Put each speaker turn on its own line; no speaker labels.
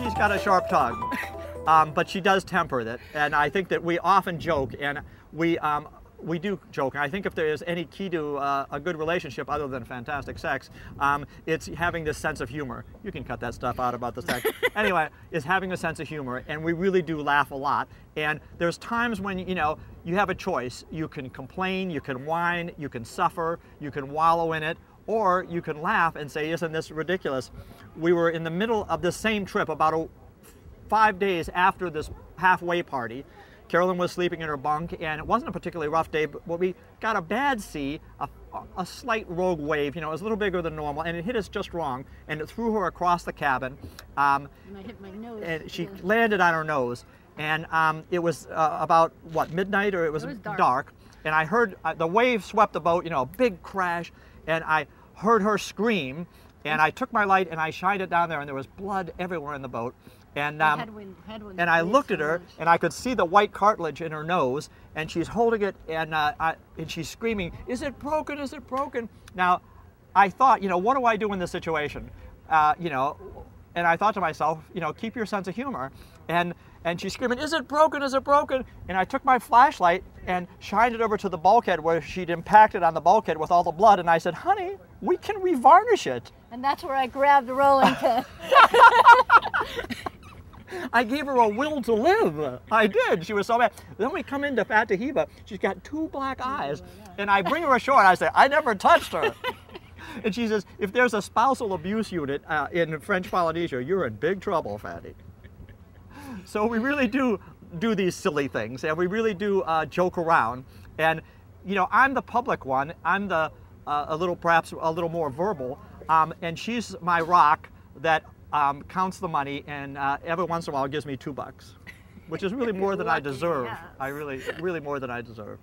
she's got a sharp tongue, but she does temper it. And I think that we often joke, and we do joke. And I think if there is any key to a good relationship other than fantastic sex, it's having this sense of humor. You can cut that stuff out about the sex. Anyway, is having a sense of humor, and we really do laugh a lot. And there's times when, you know, you have a choice. You can complain, you can whine, you can suffer, you can wallow in it, or you can laugh and say, isn't this ridiculous? We were in the middle of the same trip about 5 days after this halfway party. Carolyn was sleeping in her bunk, and it wasn't a particularly rough day, but we got a bad sea, a slight rogue wave. You know, it was a little bigger than normal, and it hit us just wrong, and it threw her across the cabin.
And I hit my nose.
And she landed on her nose, and it was about, what, midnight, or it was dark. And I heard the wave swept the boat, you know, a big crash, and I heard her scream, and I took my light and I shined it down there, and there was blood everywhere in the boat. And and I looked at her, and I could see the white cartilage in her nose, and she's holding it, and she's screaming, "Is it broken? Is it broken?" Now, I thought, you know, what do I do in this situation? You know, and I thought to myself, you know, keep your sense of humor. And she's screaming, "Is it broken? Is it broken?" And I took my flashlight and shined it over to the bulkhead where she'd impacted on the bulkhead with all the blood, and I said, "Honey, we can revarnish it."
And that's where I grabbed the rolling pin.
I gave her a will to live. I did. She was so mad. Then we come into Fatahiba. She's got 2 black eyes. And I bring her ashore and I say, "I never touched her." And she says, "If there's a spousal abuse unit in French Polynesia, you're in big trouble, Fatty." So we really do these silly things, and we really do joke around. And, you know, I'm the public one. I'm the perhaps a little more verbal. And she's my rock that counts the money, and every once in a while gives me $2, which is really more than I deserve.
Yes.
Really more than I deserve.